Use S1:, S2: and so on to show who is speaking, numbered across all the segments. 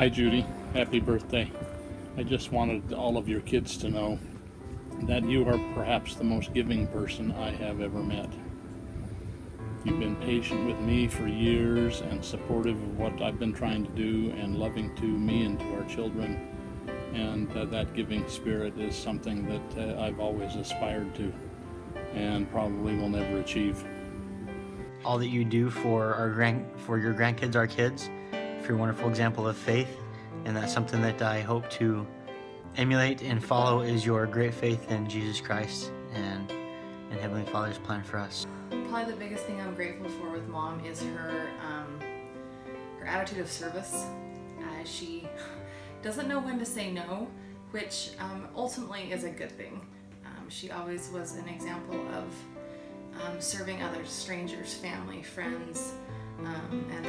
S1: Hi Judy, happy birthday. I just wanted all of your kids to know that you are perhaps the most giving person I have ever met. You've been patient with me for years and supportive of what I've been trying to do and loving to me and to our children. And that giving spirit is something that I've always aspired to and probably will never achieve.
S2: All that you do for your grandkids, our kids, for your wonderful example of faith, and that's something that I hope to emulate and follow is your great faith in Jesus Christ and Heavenly Father's plan for us.
S3: Probably the biggest thing I'm grateful for with Mom is her attitude of service. She doesn't know when to say no, which ultimately is a good thing. She always was an example of serving others, strangers, family, friends, and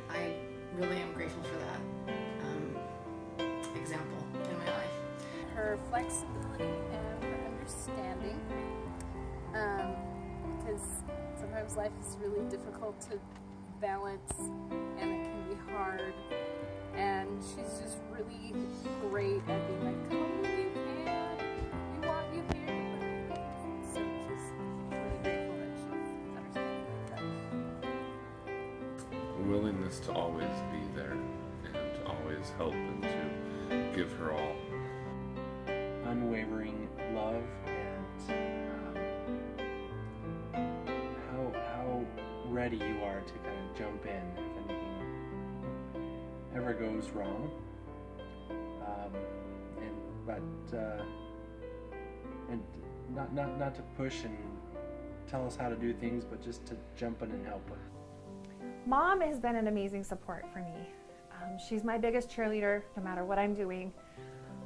S3: I really am grateful for that example in my life.
S4: Her flexibility and her understanding, because sometimes life is really difficult to balance and it can be hard, and she's just really great at being like, come when you can, we want you here. So just really grateful that she's understanding like that.
S5: Willingness to always be there and to always help and to give her all.
S6: Unwavering love and how ready you are to kind of jump in if anything ever goes wrong. And not to push and tell us how to do things, but just to jump in and help us.
S7: Mom has been an amazing support for me. She's my biggest cheerleader no matter what I'm doing.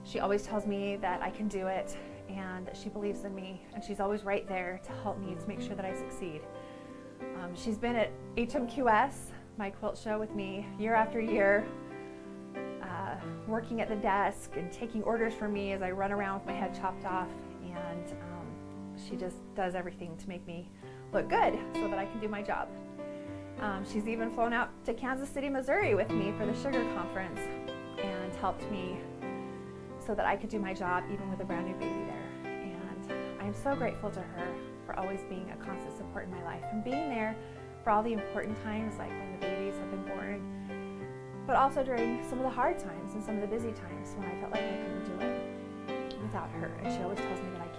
S7: She always tells me that I can do it and that she believes in me, and she's always right there to help me to make sure that I succeed. She's been at HMQS, my quilt show, with me year after year, working at the desk and taking orders for me as I run around with my head chopped off, and she just does everything to make me look good so that I can do my job. She's even flown out to Kansas City, Missouri with me for the Sugar Conference and helped me so that I could do my job even with a brand new baby there. And I'm so grateful to her for always being a constant support in my life and being there for all the important times, like when the babies have been born, but also during some of the hard times and some of the busy times when I felt like I couldn't do it without her. And she always tells me that I can.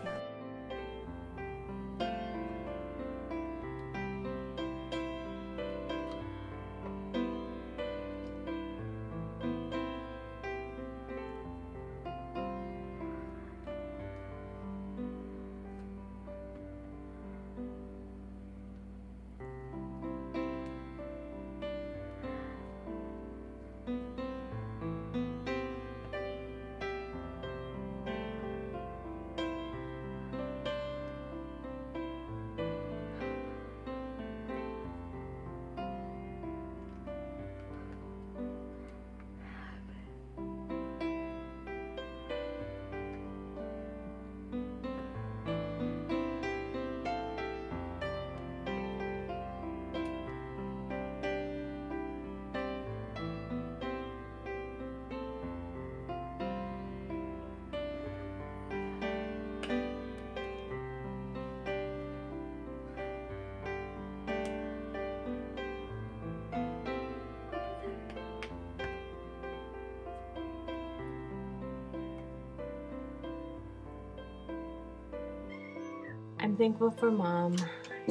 S8: I'm thankful for Mom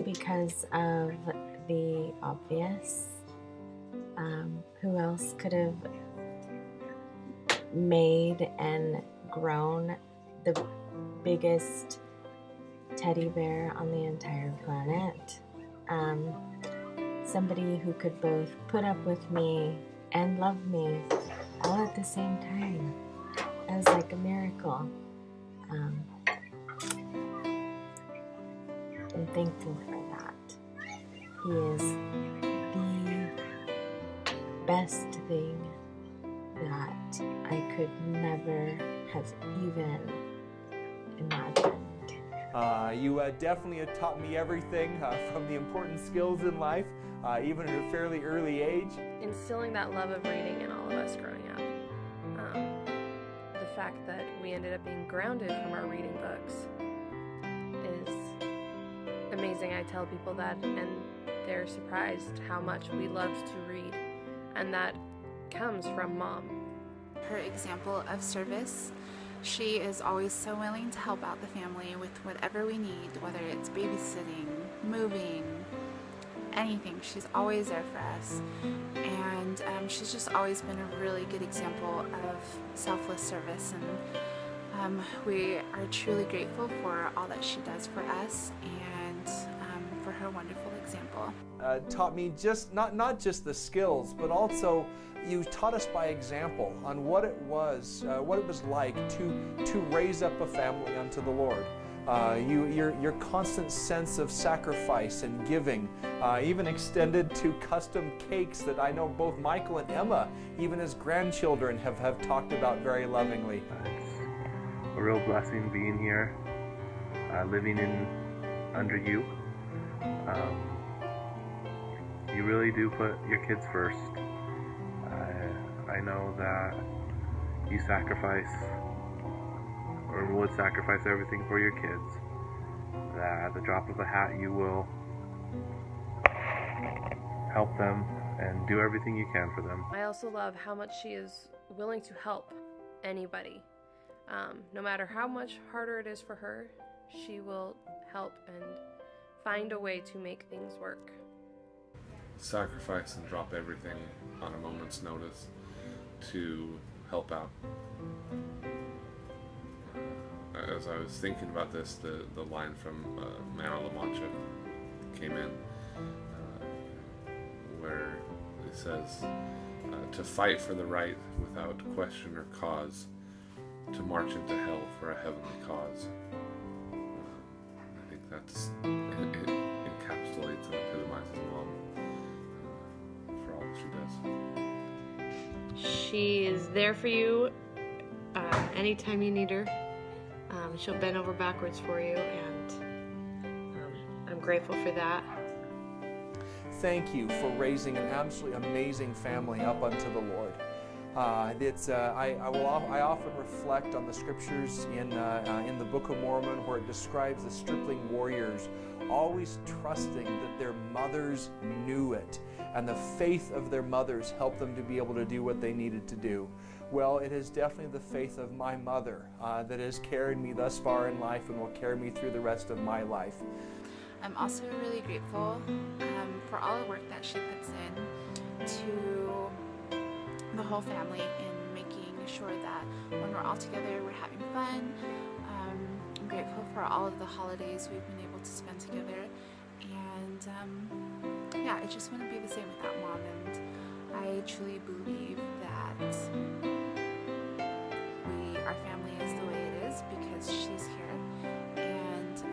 S8: because of the obvious. Who else could have made and grown the biggest teddy bear on the entire planet? Somebody who could both put up with me and love me all at the same time. It was like a miracle. I'm thankful for that. He is the best thing that I could never have even imagined.
S9: You definitely have taught me everything from the important skills in life even at a fairly early age.
S10: Instilling that love of reading in all of us growing up. The fact that we ended up being grounded from our reading books is amazing. I tell people that and they're surprised how much we loved to read, and that comes from Mom.
S11: Her example of service, she is always so willing to help out the family with whatever we need, whether it's babysitting, moving, anything. She's always there for us, and she's just always been a really good example of selfless service, and we are truly grateful for all that she does for us and for her wonderful example.
S9: Taught me just not just the skills, but also you taught us by example on what it was like to raise up a family unto the Lord. Your constant sense of sacrifice and giving, even extended to custom cakes that I know both Michael and Emma, even as grandchildren, have talked about very lovingly.
S12: It's a real blessing being here, living under you. You really do put your kids first. I know that you sacrifice or would sacrifice everything for your kids. That at the drop of a hat you will help them and do everything you can for them.
S10: I also love how much she is willing to help anybody. No matter how much harder it is for her, she will help and find a way to make things work.
S5: Sacrifice and drop everything on a moment's notice to help out. As I was thinking about this, the line from Man on La Mancha came in, where it says, to fight for the right without question or cause, to march into hell for a heavenly cause. I think it encapsulates and epitomizes Mom for all that she does.
S13: She is there for you anytime you need her. She'll bend over backwards for you, and I'm grateful for that.
S9: Thank you for raising an absolutely amazing family up unto the Lord. I often reflect on the scriptures in the Book of Mormon, where it describes the stripling warriors always trusting that their mothers knew it, and the faith of their mothers helped them to be able to do what they needed to do. Well, it is definitely the faith of my mother that has carried me thus far in life and will carry me through the rest of my life.
S11: I'm also really grateful for all the work that she puts in to the whole family in making sure that when we're all together, we're having fun. I'm grateful for all of the holidays we've been able to spend together, and yeah, it just wouldn't be the same without Mom, and I truly believe that our family is the way it is because she's here, and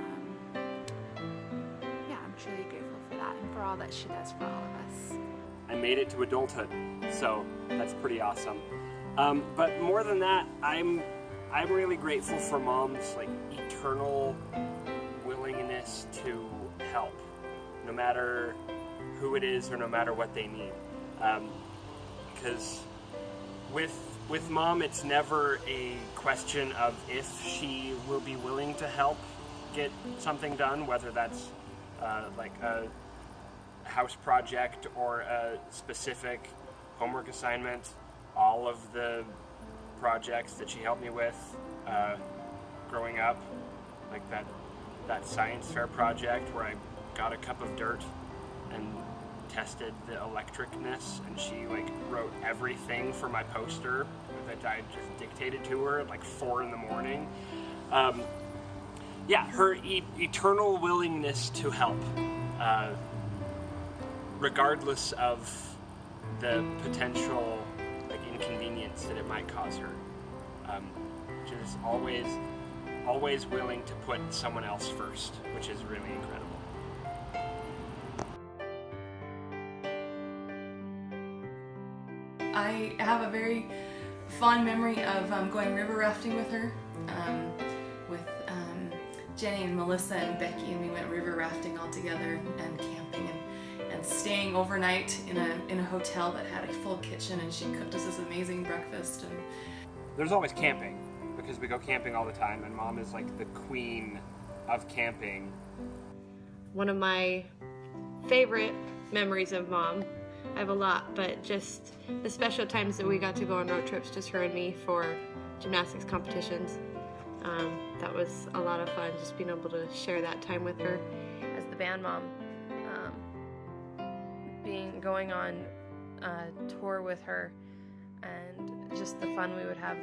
S11: yeah, I'm truly grateful for that and for all that she does for all of us.
S14: I made it to adulthood, so that's pretty awesome. But more than that, I'm really grateful for Mom's eternal willingness to help, no matter who it is or no matter what they need. Because with Mom, it's never a question of if she will be willing to help get something done, whether that's like a house project or a specific homework assignment. All of the projects that she helped me with growing up, like that science fair project where I got a cup of dirt and tested the electricness, and she wrote everything for my poster that I just dictated to her at 4 a.m. Yeah, her eternal willingness to help, regardless of the potential inconvenience that it might cause her. Just always willing to put someone else first, which is really incredible.
S3: I have a very fond memory of going river rafting with her, with Jenny and Melissa and Becky, and we went river rafting all together and camping and staying overnight in a hotel that had a full kitchen, and she cooked us this amazing breakfast. And
S14: there's always camping, because we go camping all the time, and Mom is like the queen of camping.
S13: One of my favorite memories of Mom, I have a lot, but just the special times that we got to go on road trips, just her and me, for gymnastics competitions. That was a lot of fun, just being able to share that time with her.
S10: As the band mom, going on a tour with her, and just the fun we would have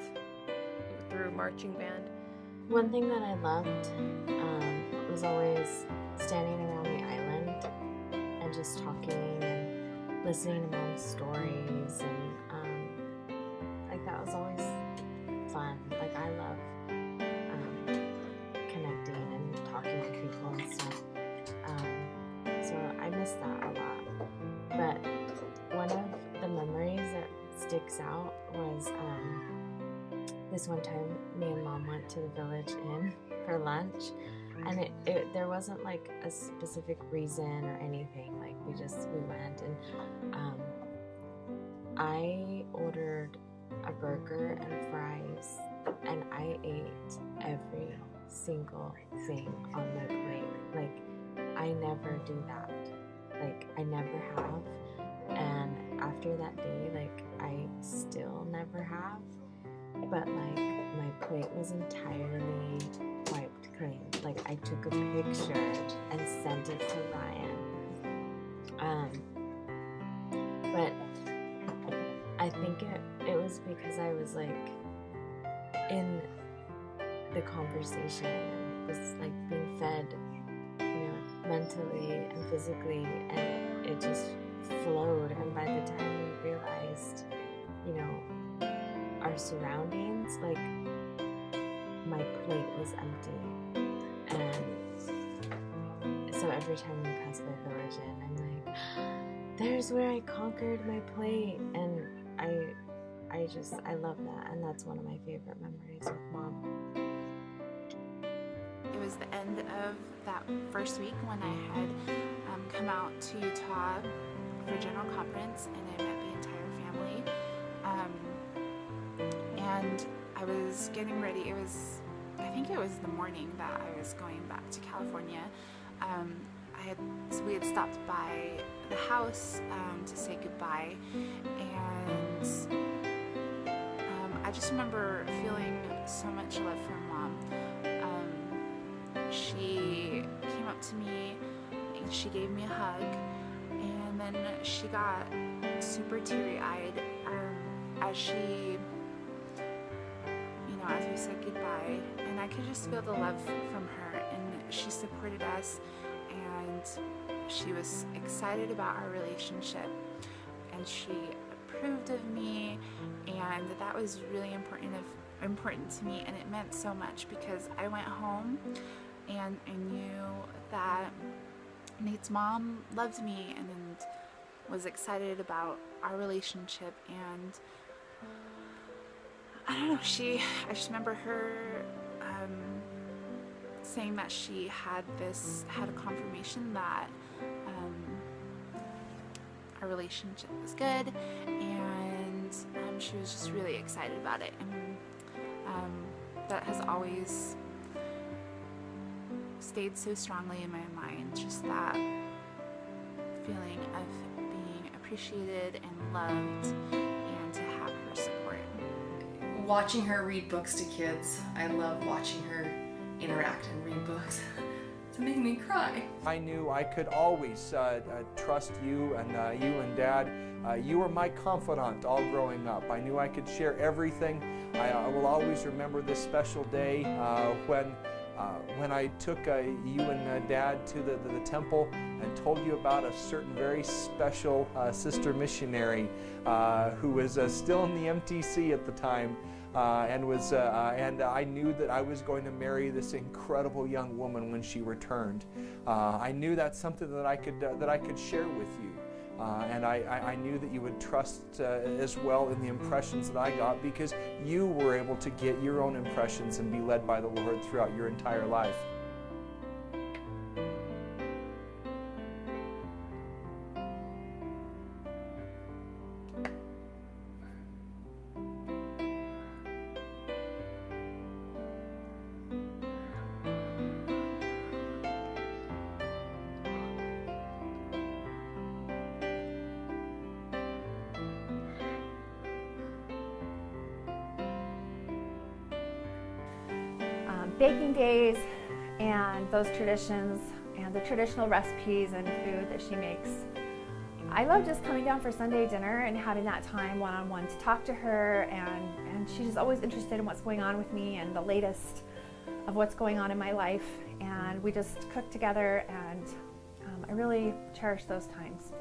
S10: through marching band.
S8: One thing that I loved was always standing around the island and just talking and listening to Mom's stories, and like that was always fun. Like I love connecting and talking to people and stuff. So I miss that a lot. But one of the memories that sticks out was this one time me and Mom went to the Village Inn for lunch, and there wasn't like a specific reason or anything. Like we went, and I ordered a burger and fries, and I ate every single thing on my plate. Like I never do that. Like I never have, and after that day, like I still never have. But like my plate was entirely wiped clean. Like I took a picture and sent it to Ryan. But I think it was because I was like in the conversation and was like being fed, mentally and physically, and it just flowed. And by the time we realized, our surroundings, like my plate was empty. And so every time we pass by Village Inn, I'm like, there's where I conquered my plate. And I love that, and that's one of my favorite memories with Mom.
S11: It was the end of that first week when I had come out to Utah for General Conference, and I met the entire family. And I was getting ready. I think it was the morning that I was going back to California. We had stopped by the house to say goodbye, and I just remember feeling so much love from Mom. She came up to me and she gave me a hug, and then she got super teary-eyed as she, as we said goodbye, and I could just feel the love from her, and she supported us, and she was excited about our relationship, and she approved of me, and that was really important to me, and it meant so much because I went home and I knew that Nate's mom loved me and was excited about our relationship. And I don't know, I just remember her saying that she had a confirmation that our relationship was good, and she was just really excited about it, and that has always stayed so strongly in my mind, just that feeling of being appreciated and loved, and to have her support.
S3: Watching her read books to kids, I love watching her interact and read books. It's making me cry.
S9: I knew I could always trust you and Dad. You were my confidant all growing up. I knew I could share everything. I will always remember this special day when I took you and Dad to the temple and told you about a certain very special sister missionary who was still in the MTC at the time, and I knew that I was going to marry this incredible young woman when she returned. I knew that's something that I could share with you. And I knew that you would trust as well in the impressions that I got, because you were able to get your own impressions and be led by the Lord throughout your entire life.
S7: baking days and those traditions and the traditional recipes and food that she makes. I love just coming down for Sunday dinner and having that time one-on-one to talk to her, and she's always interested in what's going on with me and the latest of what's going on in my life, and we just cook together, and I really cherish those times.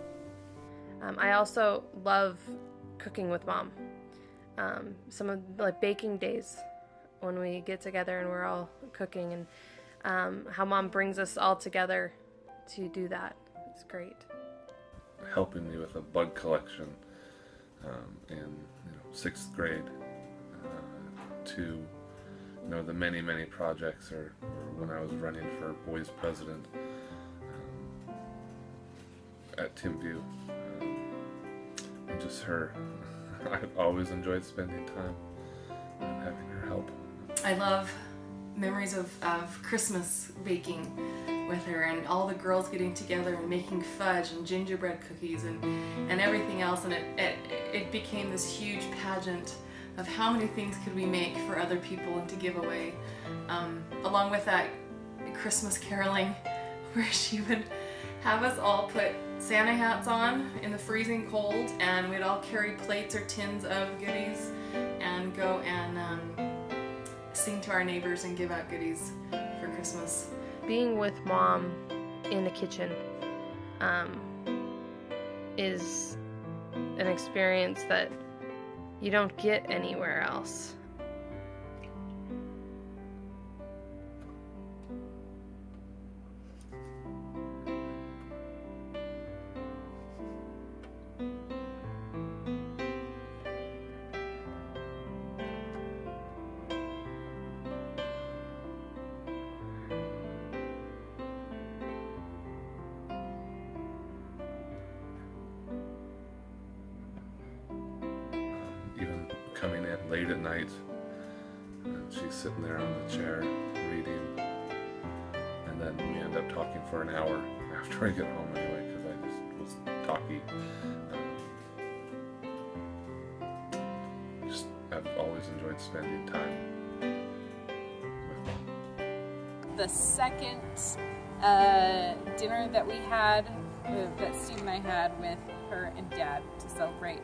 S10: I also love cooking with Mom. Some of like baking days when we get together and we're all cooking, and how Mom brings us all together to do that. It's great.
S5: Helping me with a bug collection in 6th grade to the many projects, or when I was running for boys president at Timview, and just her. I've always enjoyed spending time and having her help.
S3: I love memories of Christmas baking with her, and all the girls getting together and making fudge and gingerbread cookies and everything else, and it became this huge pageant of how many things could we make for other people and to give away. Along with that, Christmas caroling, where she would have us all put Santa hats on in the freezing cold, and we'd all carry plates or tins of goodies and go and sing to our neighbors and give out goodies for Christmas.
S10: Being with Mom in the kitchen is an experience that you don't get anywhere else.
S5: Even coming in late at night, and she's sitting there on the chair reading, and then we end up talking for an hour after I get home anyway, because I just was talky. I've always enjoyed spending time with Mom.
S4: The second dinner that we had, that Steve and I had with her and Dad to celebrate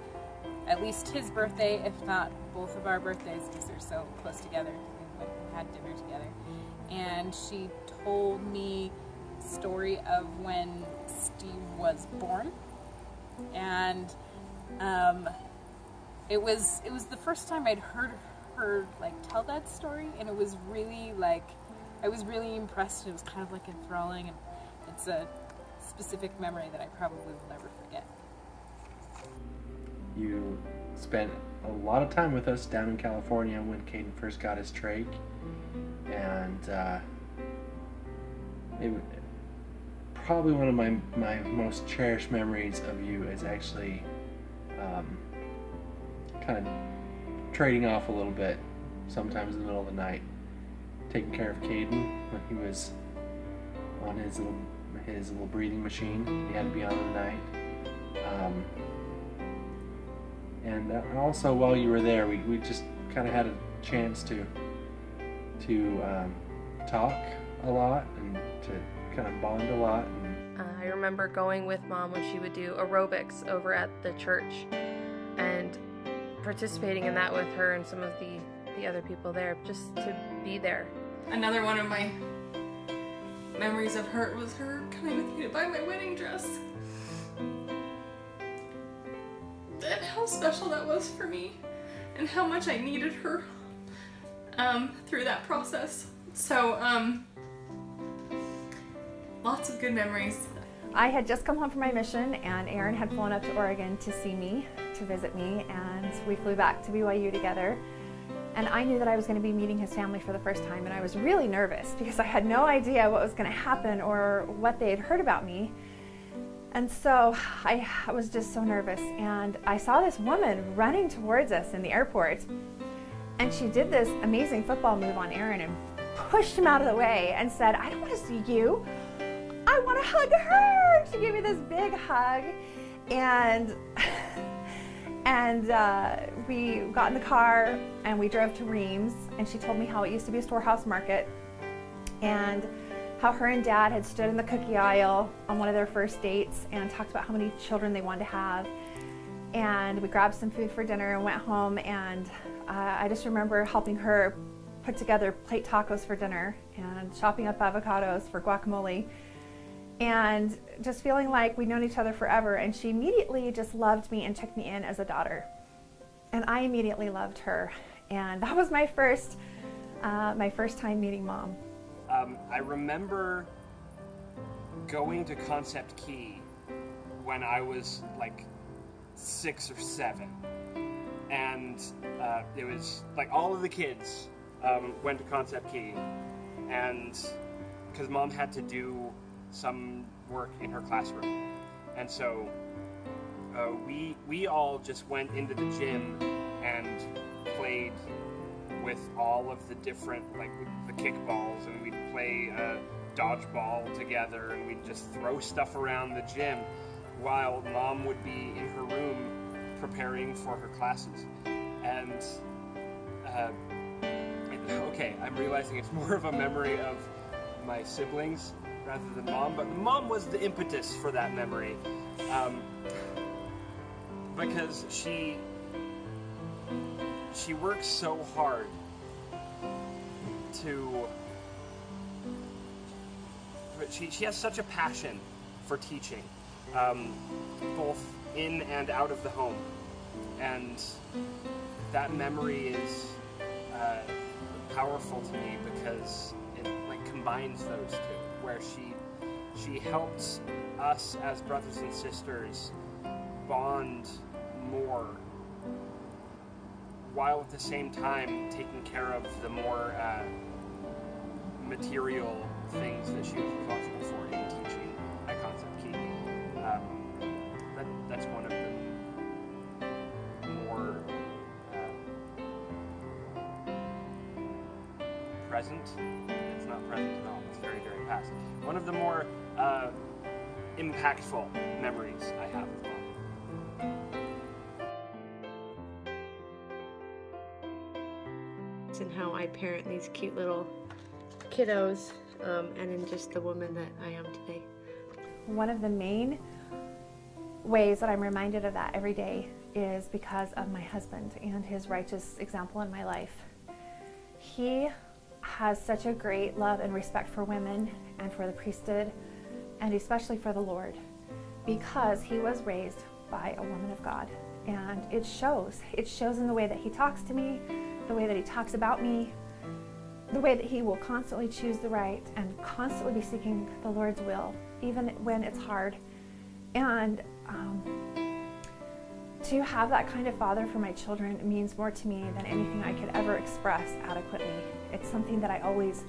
S4: at least his birthday, if not both of our birthdays, because they're so close together. We went and had dinner together. And she told me the story of when Steve was born. And it was the first time I'd heard her tell that story, and it was really I was really impressed. It was kind of enthralling, and it's a specific memory that I probably will never forget.
S6: You spent a lot of time with us down in California when Caden first got his trach, and probably one of my most cherished memories of you is actually kind of trading off a little bit, sometimes in the middle of the night, taking care of Caden when he was on his little breathing machine. He had to be on in the night. And also while you were there, we just kind of had a chance to talk a lot and to kind of bond a lot.
S10: I remember going with Mom when she would do aerobics over at the church and participating in that with her and some of the other people there, just to be there.
S3: Another one of my memories of her was her coming with me to buy my wedding dress. And how special that was for me, and how much I needed her through that process. So, lots of good memories.
S7: I had just come home from my mission, and Aaron had flown up to Oregon to see me, to visit me, and we flew back to BYU together. And I knew that I was going to be meeting his family for the first time, and I was really nervous because I had no idea what was going to happen or what they had heard about me. And so I was just so nervous, and I saw this woman running towards us in the airport, and she did this amazing football move on Aaron and pushed him out of the way and said, "I don't want to see you, I want to hug her." She gave me this big hug, and we got in the car and we drove to Reams, and she told me how it used to be a storehouse market and how her and Dad had stood in the cookie aisle on one of their first dates and talked about how many children they wanted to have. And we grabbed some food for dinner and went home, and I just remember helping her put together plate tacos for dinner and chopping up avocados for guacamole, and just feeling like we'd known each other forever. And she immediately just loved me and took me in as a daughter. And I immediately loved her. And that was my first time meeting Mom.
S14: I remember going to Concept Key when I was like 6 or 7. And it was like all of the kids went to Concept Key. And because Mom had to do some work in her classroom. And so we all just went into the gym and played with all of the different, like the kickballs, and we'd play dodgeball together, and we'd just throw stuff around the gym while Mom would be in her room preparing for her classes. And okay, I'm realizing it's more of a memory of my siblings rather than Mom, but Mom was the impetus for that memory, because she works so hard she has such a passion for teaching, both in and out of the home, and that memory is powerful to me because it like combines those two, where she helps us as brothers and sisters bond more, while at the same time taking care of the more material things that she was responsible for in teaching at Concept Key. That's one of the more present. It's not present at all. It's very, very past. One of the more impactful memories I have of Mom.
S13: And how I parent these cute little kiddos, and in just the woman that I am today.
S7: One of the main ways that I'm reminded of that every day is because of my husband and his righteous example in my life. He has such a great love and respect for women and for the priesthood, and especially for the Lord, because he was raised by a woman of God. And it shows. It shows in the way that he talks to me, the way that he talks about me, the way that he will constantly choose the right and constantly be seeking the Lord's will, even when it's hard. And to have that kind of father for my children means more to me than anything I could ever express adequately. It's something that I always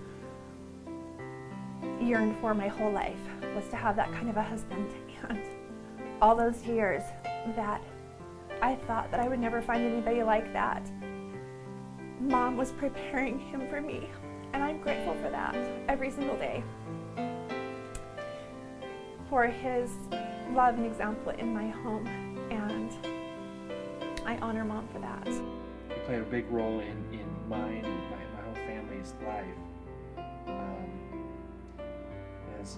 S7: yearned for my whole life, was to have that kind of a husband. And all those years that I thought that I would never find anybody like that, Mom was preparing him for me, and I'm grateful for that every single day, for his love and example in my home, and I honor Mom for that.
S6: He played a big role in mine and my whole family's life.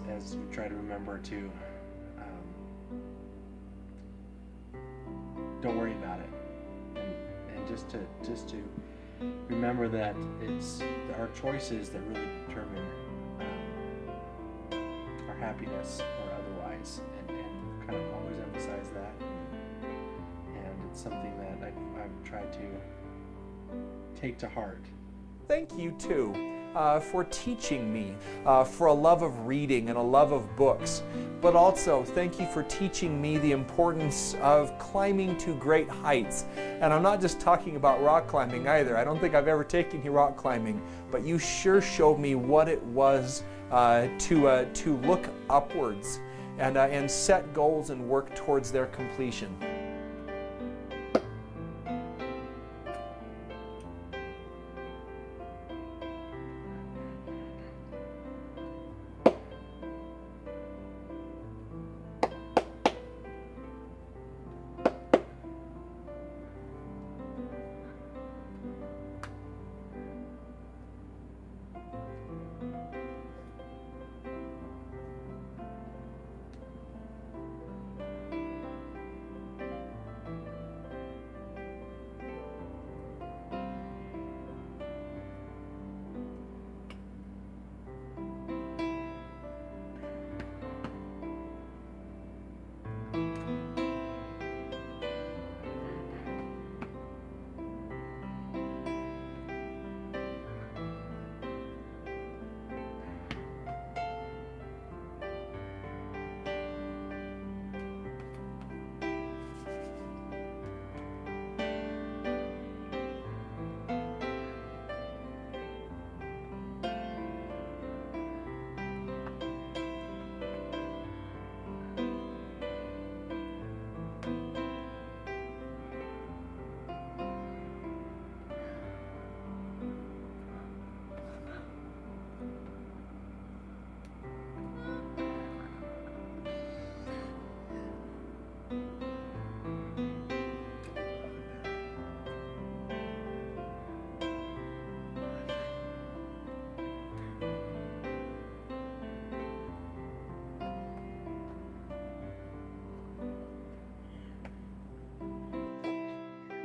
S6: As we try to remember to don't worry about it, and just to remember that it's our choices that really determine our happiness or otherwise, and kind of always emphasize that. And it's something that I've tried to take to heart.
S9: Thank you too for teaching me, for a love of reading and a love of books, but also thank you for teaching me the importance of climbing to great heights. And I'm not just talking about rock climbing either. I don't think I've ever taken you rock climbing, but you sure showed me what it was to look upwards and set goals and work towards their completion.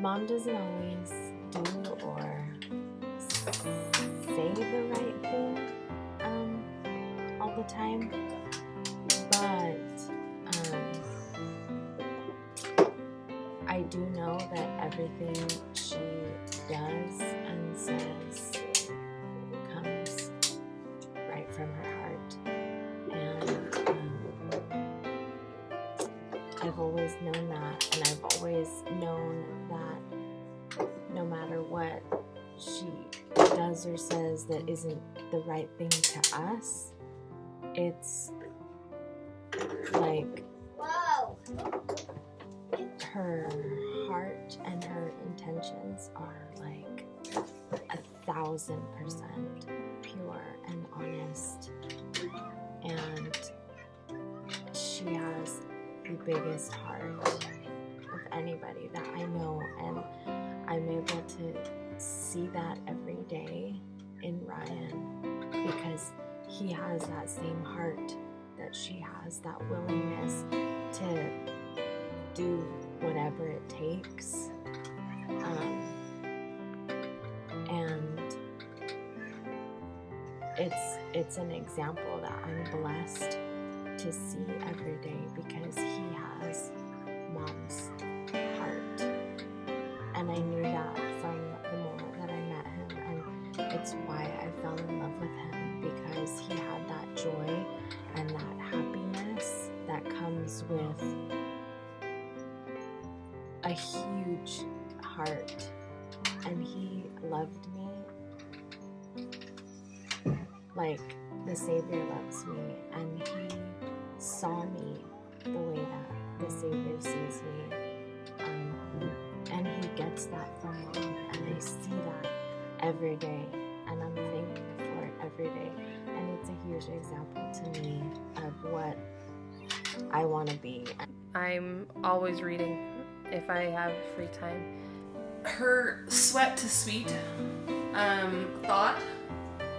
S8: Mom doesn't always do or say the right thing all the time, but I do know that everything she does and says comes right from her heart, and I've always known that, and I've always known that no matter what she does or says that isn't the right thing to us, it's like her heart and her intentions are like 1,000% pure and honest, and she has the biggest heart of anybody that I know, and I'm able to see that every day in Ryan, because he has that same heart that she has, that willingness to do whatever it takes, and it's an example that I'm blessed to see every day, because he has Mom's heart, and I knew that from the moment that I met him, and it's why I fell in love with him, because he had that joy and that happiness that comes with a huge heart, and he loved me like the Savior loves me, and he saw me the way that the Savior sees me, and he gets that from Mom, and I see that every day, and I'm thankful for it every day, and it's a huge example to me of what I want to be.
S10: I'm always reading if I have free time.
S3: Her sweat to sweet thought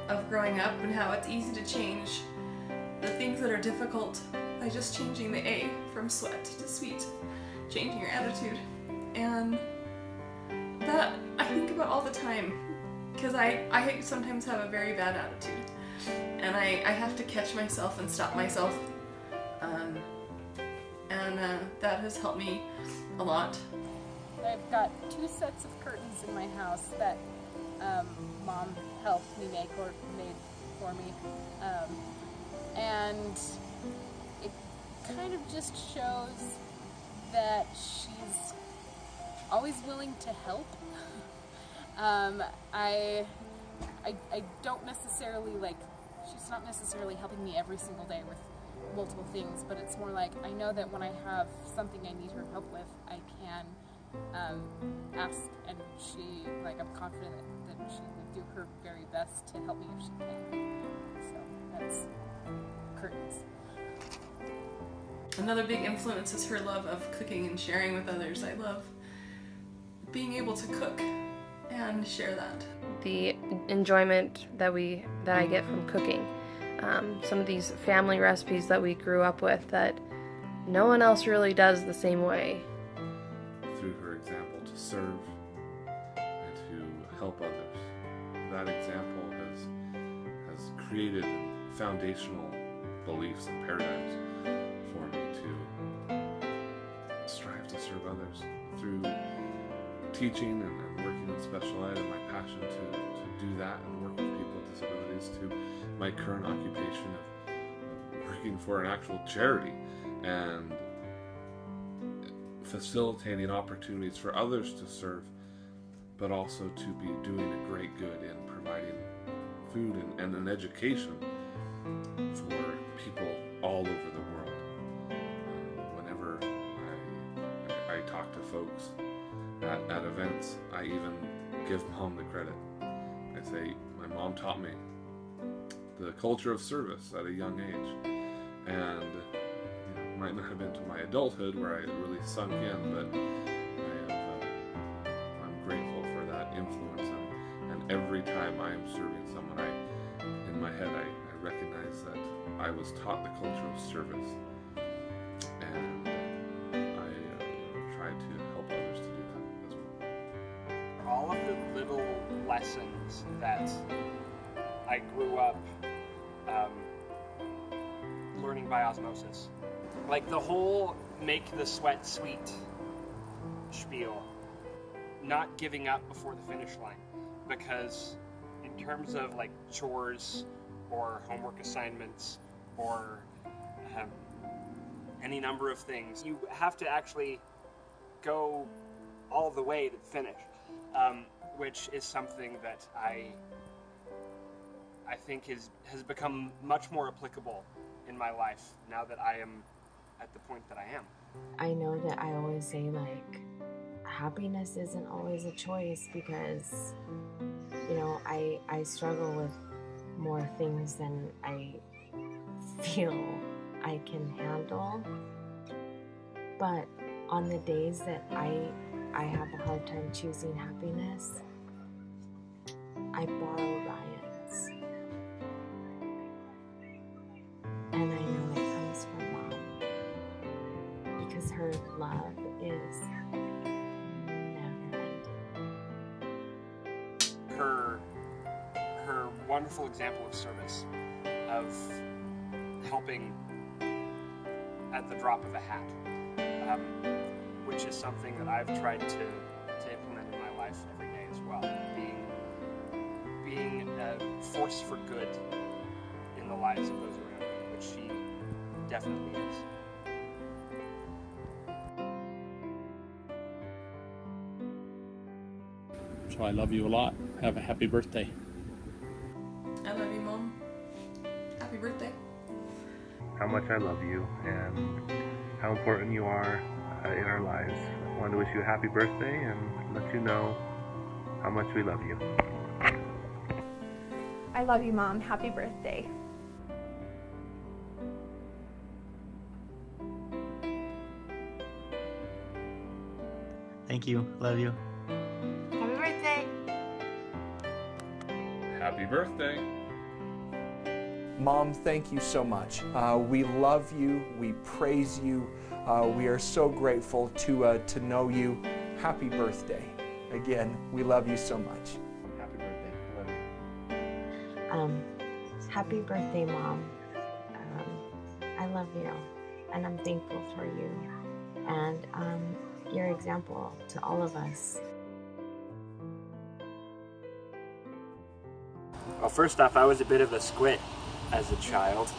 S3: of growing up, and how it's easy to change the things that are difficult by just changing the A from sweat to sweet, changing your attitude. And that I think about all the time, because I sometimes have a very bad attitude, and I have to catch myself and stop myself, and that has helped me a lot.
S4: I've got 2 sets of curtains in my house that Mom helped me make or made for me, and it kind of just shows that she's always willing to help. I don't necessarily, like, she's not necessarily helping me every single day with multiple things, but it's more like I know that when I have something I need her help with, I can ask, and she, like, I'm confident that she would do her very best to help me if she can. So that's curtains.
S3: Another big influence is her love of cooking and sharing with others. I love being able to cook and share that.
S10: The enjoyment that I get from cooking. Some of these family recipes that we grew up with that no one else really does the same way.
S5: Through her example to serve and to help others, that example has created foundational beliefs and paradigms for me to strive to serve others through teaching and working in special ed, and my passion to do that and work with people with disabilities, to my current occupation of working for an actual charity and facilitating opportunities for others to serve, but also to be doing a great good in providing food and an education for people all over the world. Whenever I talk to folks at events, I even give Mom the credit. I say, my mom taught me the culture of service at a young age, and it might not have been to my adulthood where I really sunk in, but I'm grateful for that influence, and every time I am serving someone, in my head I recognize that I was taught the culture of service, and I try to help others to do that as well.
S14: all of the little lessons that I grew up learning by osmosis. Like the whole make the sweat sweet spiel, not giving up before the finish line, because in terms of like chores or homework assignments or any number of things, you have to actually go all the way to the finish, which is something that I think has become much more applicable in my life now that I am at the point that I am.
S8: I know that I always say, like, happiness isn't always a choice because, you know, I struggle with more things than I feel I can handle. But on the days that I have a hard time choosing happiness, I borrow Ryan's. And I know it comes from Mom. Because her love is never ending.
S14: Her wonderful example of service, of helping at the drop of a hat, which is something that I've tried to implement in my life every day as well. Being a force for good in the lives of those around me, which she definitely is.
S1: So I love you a lot. Have a happy birthday.
S3: I love you, Mom. Happy birthday.
S12: How much I love you and how important you are in our lives. I wanted to wish you a happy birthday and let you know how much we love you.
S7: I love you, Mom. Happy birthday.
S2: Thank you. Love you.
S13: Happy birthday.
S5: Happy birthday.
S9: Mom, thank you so much. We love you. We praise you. We are so grateful to know you. Happy birthday. Again, we love you so much.
S6: Happy birthday. I love you.
S8: Happy birthday, Mom. I love you, and I'm thankful for you, and your example to all of us.
S14: Well, first off, I was a bit of a squid as a child.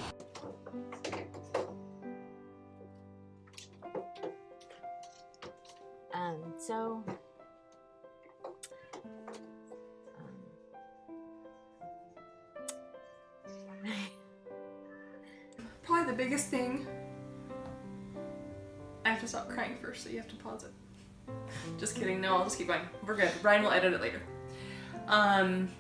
S8: So,
S3: Probably the biggest thing. I have to stop crying first, so you have to pause it. Just kidding. No, I'll just keep going. We're good. Brian will edit it later.
S8: I'm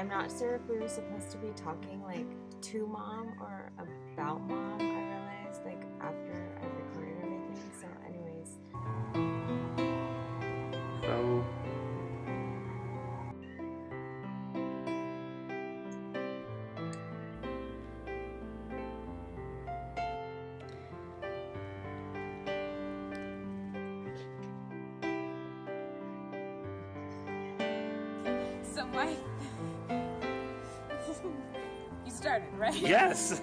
S8: not sure if we were supposed to be talking like to Mom or about Mom. I realized like after I recorded everything. So, anyways.
S12: So,
S4: So my... You started, right?
S14: Yes.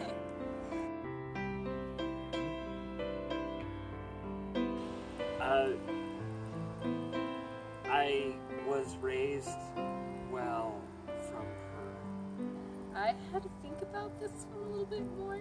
S14: I was raised well from her.
S4: I had to think about this one a little bit more.